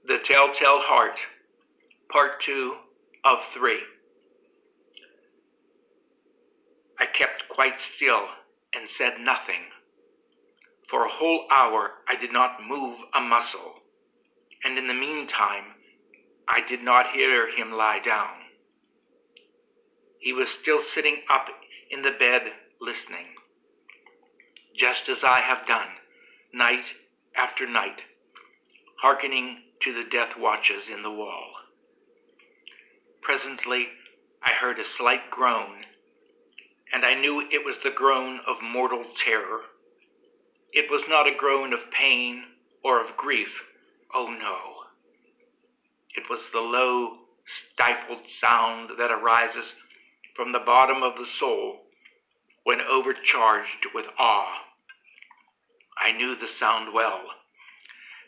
The Telltale Heart, Part 2 of 3. I kept quite still and said nothing. For a whole hour I did not move a muscle, and in the meantime I did not hear him lie down. He was still sitting up in the bed listening, just as I have done, night after night, hearkening to the death watches in the wall. Presently I heard a slight groan, and I knew it was the groan of mortal terror. It was not a groan of pain or of grief. Oh no. It was the low, stifled sound that arises from the bottom of the soul when overcharged with awe. I knew the sound well.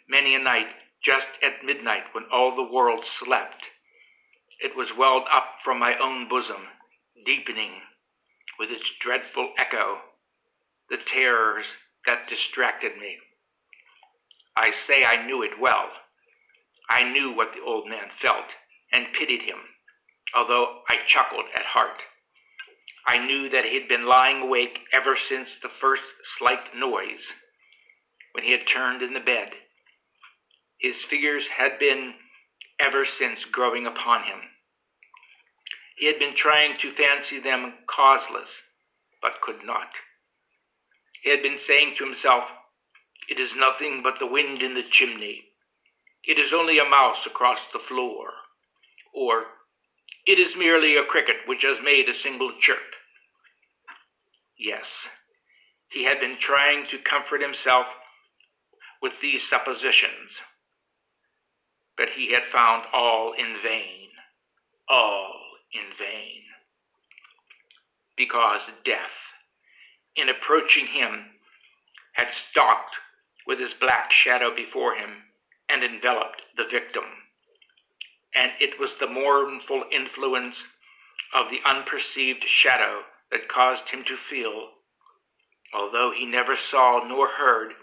Many a night, just at midnight when all the world slept, it was welled up from my own bosom, deepening with its dreadful echo the terrors that distracted me. I say I knew it well. I knew what the old man felt and pitied him, although I chuckled at heart. I knew that he had been lying awake ever since the first slight noise, when he had turned in the bed. His fears had been ever since growing upon him. He had been trying to fancy them causeless, but could not. He had been saying to himself, "It is nothing but the wind in the chimney. It is only a mouse across the floor." Or, "It is merely a cricket which has made a single chirp." Yes, he had been trying to comfort himself with these suppositions, but he had found all in vain, all in vain. Because death, in approaching him, had stalked with his black shadow before him and enveloped the victim. And it was the mournful influence of the unperceived shadow that caused him to feel, although he never saw nor heard,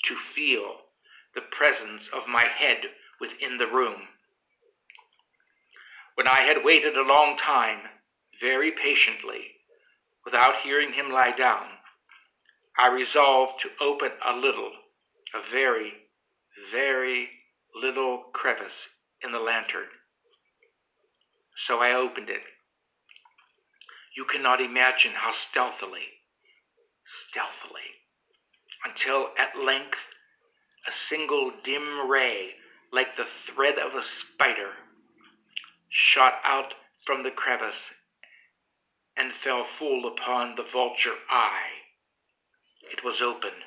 to feel the presence of my head within the room. When I had waited a long time, very patiently, without hearing him lie down, I resolved to open a very, very little crevice in the lantern. So I opened it. You cannot imagine how stealthily, until at length a single dim ray, like the thread of a spider, shot out from the crevice and fell full upon the vulture eye. It was open,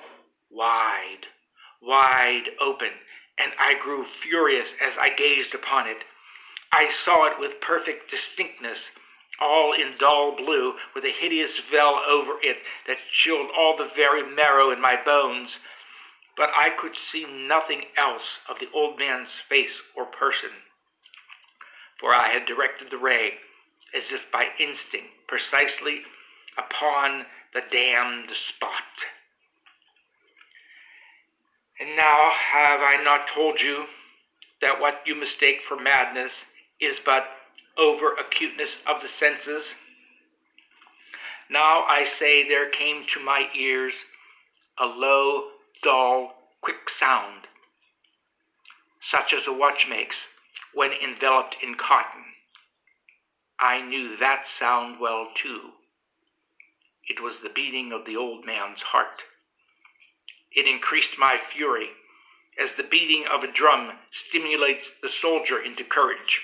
wide open, and I grew furious as I gazed upon it. I saw it with perfect distinctness, all in dull blue, with a hideous veil over it that chilled all the very marrow in my bones. But I could see nothing else of the old man's face or person, for I had directed the ray, as if by instinct, precisely upon the damned spot. And now have I not told you that what you mistake for madness is but over-acuteness of the senses? Now I say there came to my ears a low, dull, quick sound, such as a watch makes when enveloped in cotton. I knew that sound well too. It was the beating of the old man's heart. It increased my fury, as the beating of a drum stimulates the soldier into courage.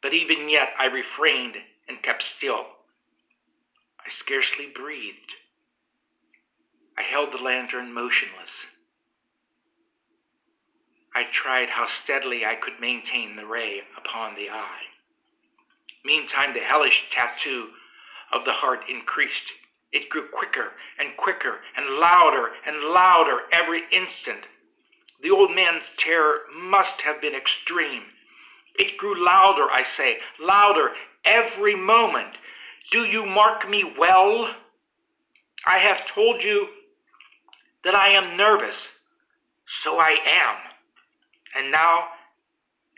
But even yet I refrained and kept still. I scarcely breathed. I held the lantern motionless. I tried how steadily I could maintain the ray upon the eye. Meantime, the hellish tattoo of the heart increased. It grew quicker and quicker and louder every instant. The old man's terror must have been extreme. It grew louder, I say, louder every moment. Do you mark me well? I have told you that I am nervous. So I am. And now,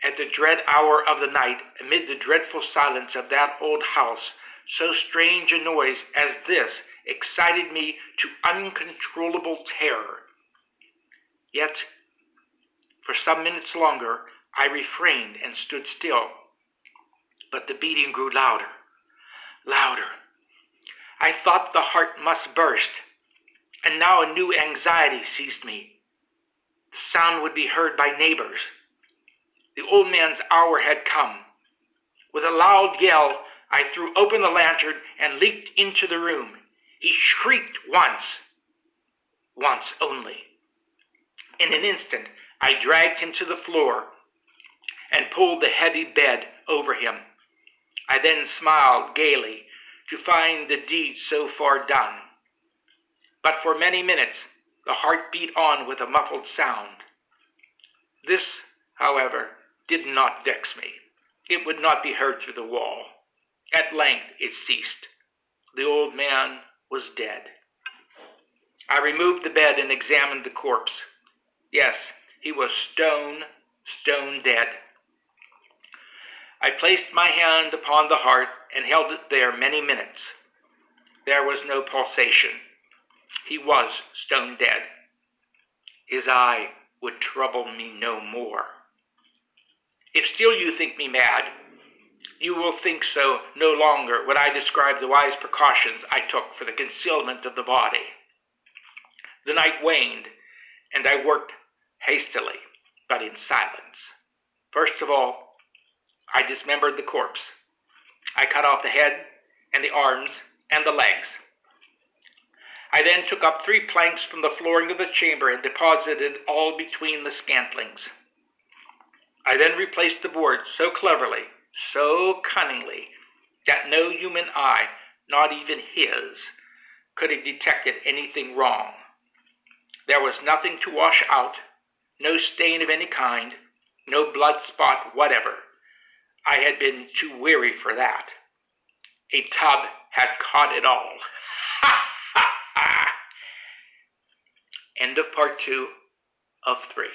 at the dread hour of the night, amid the dreadful silence of that old house, so strange a noise as this excited me to uncontrollable terror. Yet, for some minutes longer, I refrained and stood still. But the beating grew louder, louder. I thought the heart must burst, and now a new anxiety seized me. The sound would be heard by neighbors. The old man's hour had come. With a loud yell, I threw open the lantern and leaped into the room. He shrieked once only. In an instant, I dragged him to the floor and pulled the heavy bed over him. I then smiled gaily to find the deed so far done. But for many minutes, the heart beat on with a muffled sound. This, however, did not vex me. It would not be heard through the wall. At length it ceased. The old man was dead. I removed the bed and examined the corpse. Yes, he was stone dead. I placed my hand upon the heart and held it there many minutes. There was no pulsation. He was stone dead. His eye would trouble me no more. If still you think me mad, you will think so no longer when I describe the wise precautions I took for the concealment of the body. The night waned, and I worked hastily, but in silence. First of all, I dismembered the corpse. I cut off the head and the arms and the legs. I then took up 3 planks from the flooring of the chamber and deposited all between the scantlings. I then replaced the board so cleverly, so cunningly, that no human eye, not even his, could have detected anything wrong. There was nothing to wash out, no stain of any kind, no blood spot whatever. I had been too weary for that. A tub had caught it all. Ha ha ha! End of part 2 of 3.